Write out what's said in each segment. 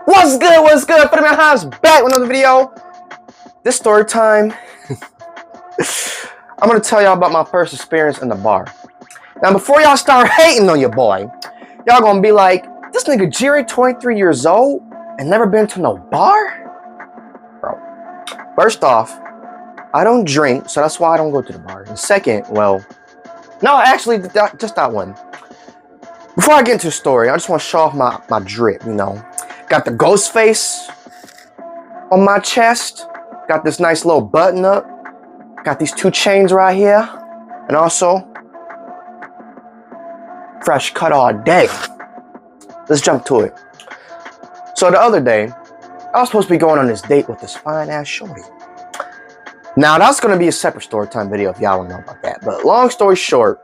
What's good? What's good? Put my house back with another video. This story time. I'm gonna tell y'all about my first experience in the bar. Now, before y'all start hating on your boy, y'all gonna be like, this nigga Jerry, 23 years old, and never been to no bar? Bro, first off, I don't drink, so that's why I don't go to the bar. And second, well, no, actually, just that one. Before I get into the story, I just want to show off my drip, you know. Got the ghost face on my chest. Got this nice little button up. Got these 2 chains right here. And also, fresh cut all day. Let's jump to it. So the other day, I was supposed to be going on this date with this fine ass shorty. Now that's gonna be a separate story time video if y'all wanna know about that. But long story short,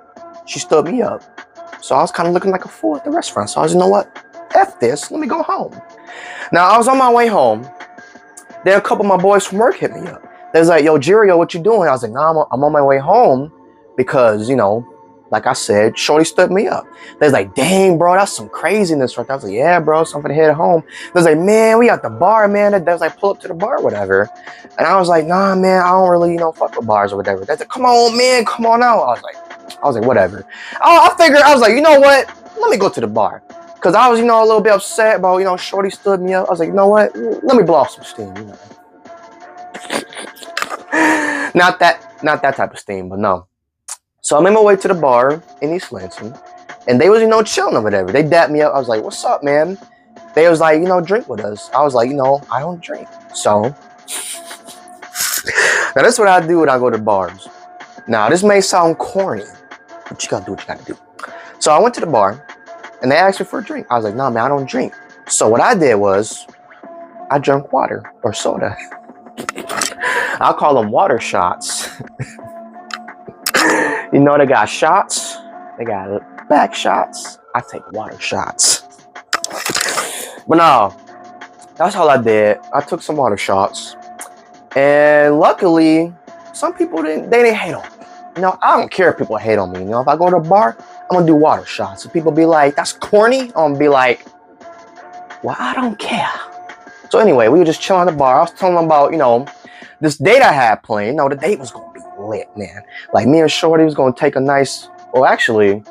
she stood me up. So I was kind of looking like a fool at the restaurant. So I was, you know what? F this, let me go home. Now I was on my way home. Then a couple of my boys from work hit me up. They was like, yo, Jerry, what you doing? I was like, nah, I'm on my way home because, you know, like I said, shorty stood me up. They was like, dang, bro, that's some craziness right there. I was like, yeah, bro, something to head home. They was like, man, we at the bar, man. They was like, pull up to the bar or whatever. And I was like, nah, man, I don't really, you know, fuck with bars or whatever. They said, come on, man, come on out. I was like, whatever. I figured, I was like, you know what? Let me go to the bar. Because I was, you know, a little bit upset about, you know, shorty stood me up. I was like, you know what? Let me blow off some steam, you know. Not that type of steam, but no. So I'm on my way to the bar in East Lansing. And they was, you know, chilling or whatever. They dapped me up. I was like, what's up, man? They was like, you know, drink with us. I was like, you know, I don't drink. So, now that's what I do when I go to bars. Now, this may sound corny, but you gotta do what you gotta do. So I went to the bar. And they asked me for a drink. I was like, nah, man, I don't drink. So what I did was, I drank water or soda. I'll call them water shots. You know, they got shots. They got back shots. I take water shots. But no, that's all I did. I took some water shots. And luckily, some people didn't hate on me. You know, I don't care if people hate on me. You know, if I go to a bar, I'm gonna do water shots. If people be like, that's corny, I'm gonna be like, well, I don't care. So anyway, we were just chilling at the bar. I was telling them about, you know, this date I had planned. No, the date was gonna be lit, man. Like me and Shorty was gonna take a nice, well, actually,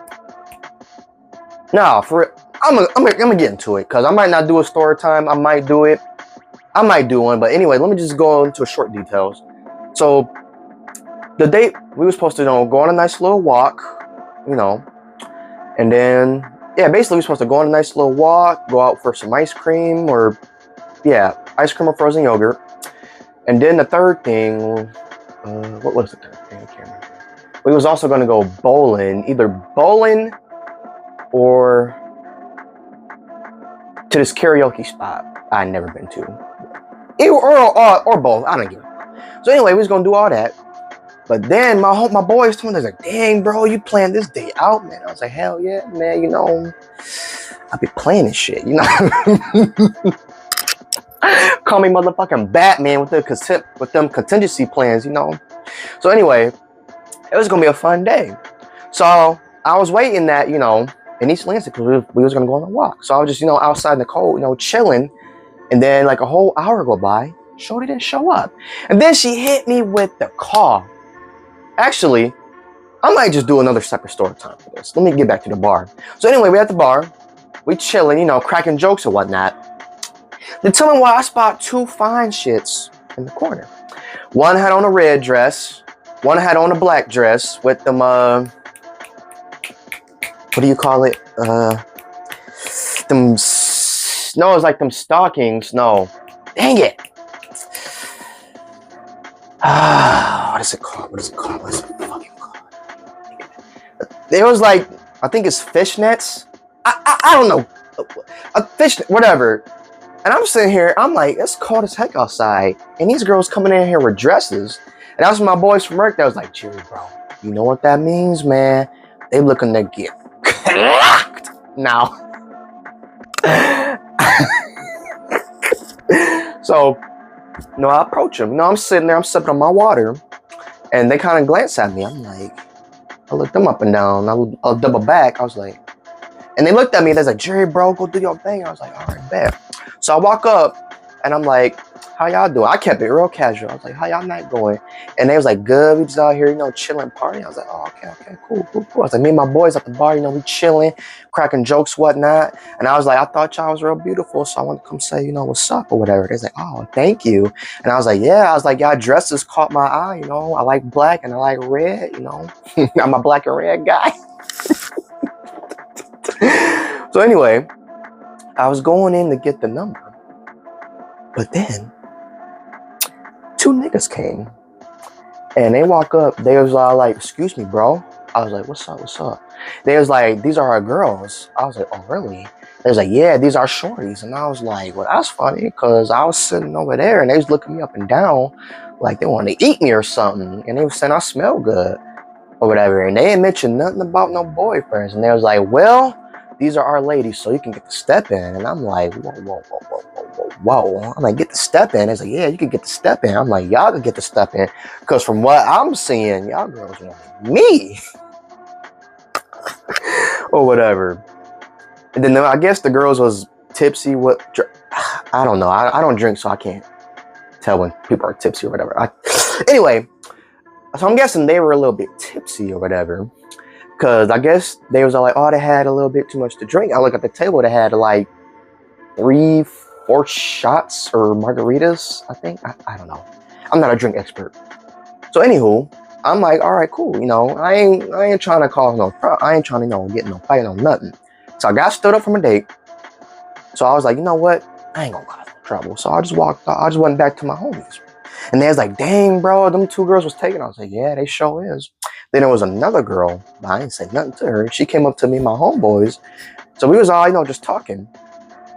no, for it, I'm gonna get into it because I might not do a story time. I might do it. I might do one, but anyway, let me just go into short details. So the date, we were supposed to, you know, go on a nice little walk, you know. And then, yeah, basically we're supposed to go on a nice little walk, go out for some ice cream or, yeah, ice cream or frozen yogurt. And then the third thing, what was the third thing? I can't remember. We was also going to go bowling, either bowling or to this karaoke spot I'd never been to. Or both, I don't know. So anyway, we was going to do all that. But then my boys told me, they're like, dang, bro, you planned this day out, man. I was like, hell yeah, man, you know, I be playing this shit, you know. Call me motherfucking Batman with them contingency plans, you know. So anyway, it was gonna be a fun day. So I was waiting that, you know, in East Lansing because we was gonna go on a walk. So I was just, you know, outside in the cold, you know, chilling. And then like a whole hour go by, Shorty didn't show up. And then she hit me with the call. Actually, I might just do another separate story time for this. Let me get back to the bar. So anyway, we're at the bar. We chilling, you know, cracking jokes or whatnot. Then tell me why I spot 2 fine shits in the corner. One had on a red dress. One had on a black dress with them, what do you call it? No, it's like them stockings. No. Dang it. What is it called? What is it fucking called? It was like, I think it's fishnets. I don't know. A fish, whatever. And I'm sitting here, I'm like, it's cold as heck outside. And these girls coming in here with dresses. And that was my boys from work that was like, Jerry, bro, you know what that means, man? They looking to get clocked now. So, you know, I approach them. You know, I'm sitting there, I'm sipping on my water. And they kind of glance at me. I'm like, I looked them up and down. I'll double back. I was like, and they looked at me. They're like, Jerry, bro, go do your thing. I was like, all right, bet. So I walk up and I'm like, how y'all doing? I kept it real casual. I was like, how y'all night going? And they was like, good. We just out here, chilling, partying. I was like, oh, okay, cool. I was like, me and my boys at the bar, we chilling, cracking jokes, whatnot. And I was like, I thought y'all was real beautiful, so I wanted to come say, what's up or whatever. They was like, oh, thank you. And I was like, yeah. I was like, y'all dresses caught my eye, I like black and I like red, I'm a black and red guy. So anyway, I was going in to get the number, but then 2 niggas came and they walk up. They was all like, excuse me, bro. I was like, what's up? They was like, these are our girls. I was like, oh, really? They was like, yeah, these are shorties. And I was like, well, that's funny, because I was sitting over there and they was looking me up and down like they wanted to eat me or something. And they was saying I smell good or whatever. And they didn't mention nothing about no boyfriends. And they was like, well, these are our ladies, so you can get the step in. And I'm like, whoa. I'm like, get the step in. It's like, yeah, you can get the step in. I'm like, y'all can get the step in. Because from what I'm seeing, y'all girls want me. Or whatever. And then I guess the girls was tipsy. I don't know. I don't drink, so I can't tell when people are tipsy or whatever. Anyway, so I'm guessing they were a little bit tipsy or whatever. Because I guess they was all like, oh, they had a little bit too much to drink. I look at the table, they had like 3-4 shots or margaritas, I think. I don't know. I'm not a drink expert. So anywho, I'm like, all right, cool. I ain't trying to cause no problem. I ain't trying to, get no fight, no nothing. So I got stood up from a date. So I was like, you know what? I ain't gonna cause no trouble. So I just walked out. I just went back to my homies. And they was like, dang, bro, them 2 girls was taken. I was like, yeah, they sure is. Then there was another girl, but I didn't say nothing to her. She came up to me and my homeboys. So we was all, just talking.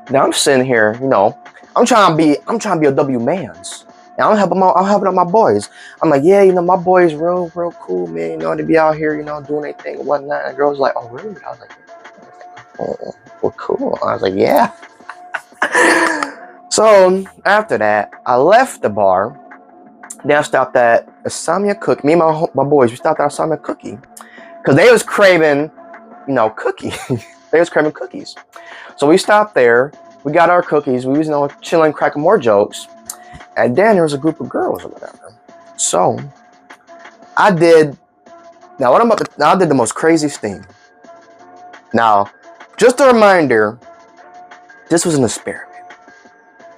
Now I'm sitting here, I'm trying to be a W mans. And I'm helping out my boys. I'm like, yeah, my boys real cool, man. They be out here, doing their thing and whatnot. And the girl's like, oh, really? I was like, oh, well, cool. I was like, yeah. So after that, I left the bar. Then I stopped at Asamia Cookie. Me and my boys, we stopped at Asamia Cookie. Because they was craving, cookie. They was craving cookies. So we stopped there. We got our cookies. We was, chilling, cracking more jokes. And then there was a group of girls or whatever. So I did the most craziest thing. Now, just a reminder, this was an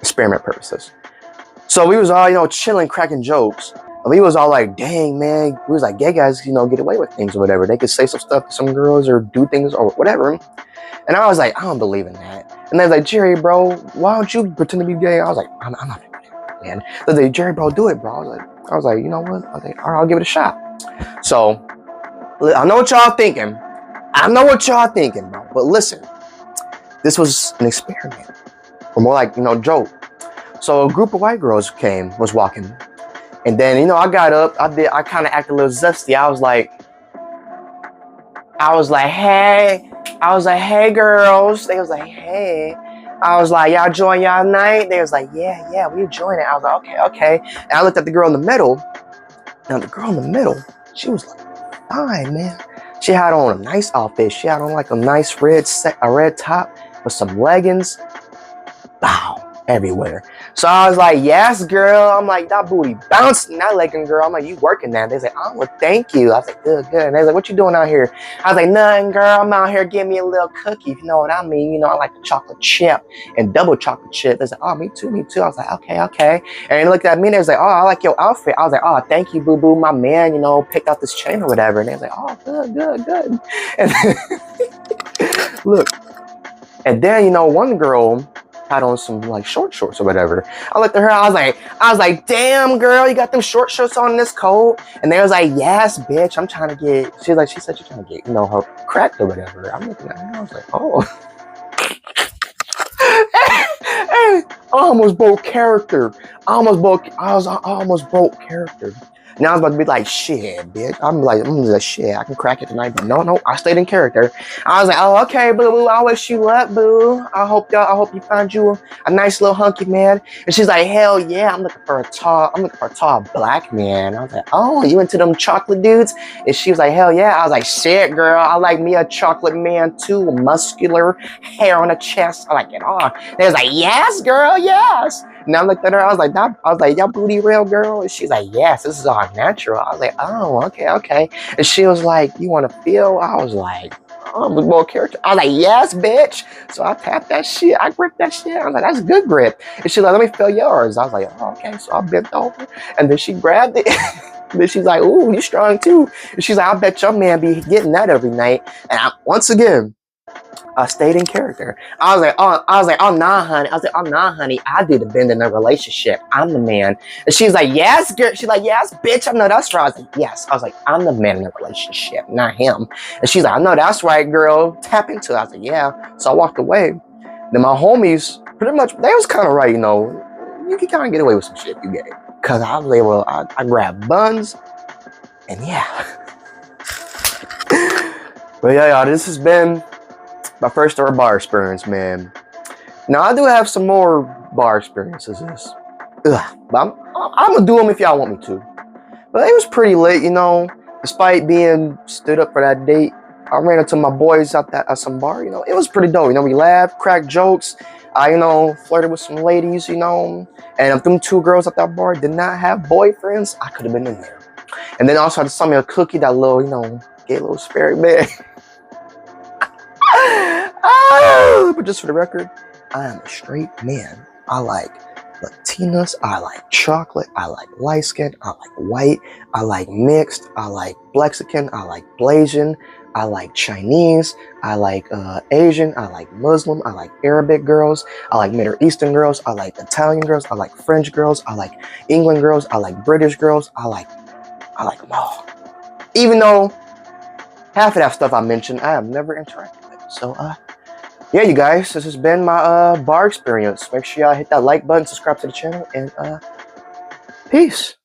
experiment purposes. So we was all, chilling, cracking jokes. And we was all like, dang, man. We was like, gay guys, get away with things or whatever. They could say some stuff to some girls or do things or whatever. And I was like, I don't believe in that. And they was like, Jerry, bro, why don't you pretend to be gay? I was like, I'm not gay, man. They was like, Jerry, bro, do it, bro. I was like, you know what? I was like, all right, I'll give it a shot. So I know what y'all thinking. Bro. But listen, this was an experiment. Or more like, joke. So a group of white girls was walking. And then, I got up, I kind of acted a little zesty. I was like, hey girls. They was like, hey. I was like, y'all join y'all night? They was like, yeah, we join it. I was like, okay. And I looked at the girl in the middle. Now the girl in the middle, she was like, fine, man. She had on a nice outfit. She had on like a nice red top with some leggings. Wow. Everywhere. So I was like, yes, girl. I'm like, that booty bouncing, that legging, girl. I'm like, you working that? They was like, oh, well, thank you. I was like, good. And they was like, what you doing out here? I was like, nothing, girl. I'm out here getting me a little cookie. If you know what I mean. I like the chocolate chip and double chocolate chip. They was like, oh, me too. I was like, okay. And they looked at me and they was like, oh, I like your outfit. I was like, oh, thank you, boo-boo. My man, picked out this chain or whatever. And they was like, oh, good. And then, look. And then, one girl had on some like short shorts or whatever. I looked at her, I was like, damn girl, you got them short shorts on this coat? And they was like, yes, bitch, I'm trying to get, she said she's trying to get, her cracked or whatever. I'm looking at her, I was like, oh. Hey, I almost broke character. I almost broke character. Now I was about to be like, shit, bitch. I'm like, shit, I can crack it tonight. But no, I stayed in character. I was like, oh, okay, boo boo. I wish you luck, boo. I hope you find you a nice little hunky man. And she's like, hell yeah, I'm looking for a tall black man. I was like, oh, you into them chocolate dudes? And she was like, hell yeah. I was like, shit, girl, I like me a chocolate man too, muscular, hair on the chest. I like it all. They was like, yes, girl, yes. And I looked at her, I was like, y'all booty real, girl? And she's like, yes, this is all natural. I was like, oh, okay. And she was like, you want to feel? I was like, oh, with more character. I was like, yes, bitch. So I tapped that shit. I gripped that shit. I was like, that's a good grip. And she's like, let me feel yours. I was like, oh, okay. So I bent over, and then she grabbed it. Then she's like, ooh, you strong too. And she's like, I bet your man be getting that every night. And once again, I stayed in character. I was like, oh, nah, honey. I was like, oh, nah, honey. I do the bend in the relationship. I'm the man. And she's like, yes, girl. She's like, yes, bitch. I know that's right. I was like, yes. I was like, I'm the man in the relationship, not him. And she's like, I know that's right, girl. Tap into it. I was like, yeah. So I walked away. Then my homies, pretty much, they was kind of right, you know. You can kind of get away with some shit, you get it. Because I was able, I grabbed buns. And yeah. But yeah, y'all, this has been my first ever bar experience, man. Now, I do have some more bar experiences. But I'm going to do them if y'all want me to. But it was pretty lit, you know. Despite being stood up for that date, I ran into my boys at some bar, you know. It was pretty dope, you know. We laughed, cracked jokes. I, you know, flirted with some ladies, you know. And if them two girls at that bar did not have boyfriends, I could have been in there. And then also I just saw me a cookie, that little, you know, gay little spirit man. But just for the record, I am a straight man. I like Latinas, I like chocolate, I like light skin, I like white, I like mixed, I like Mexican, I like Blasian, I like Chinese, I like Asian, I like Muslim, I like Arabic girls, I like Middle Eastern girls, I like Italian girls, I like French girls, I like England girls, I like British girls, I like them all. Even though half of that stuff I mentioned, I have never interacted with. So, yeah, you guys, this has been my bar experience. Make sure y'all hit that like button, subscribe to the channel, and peace.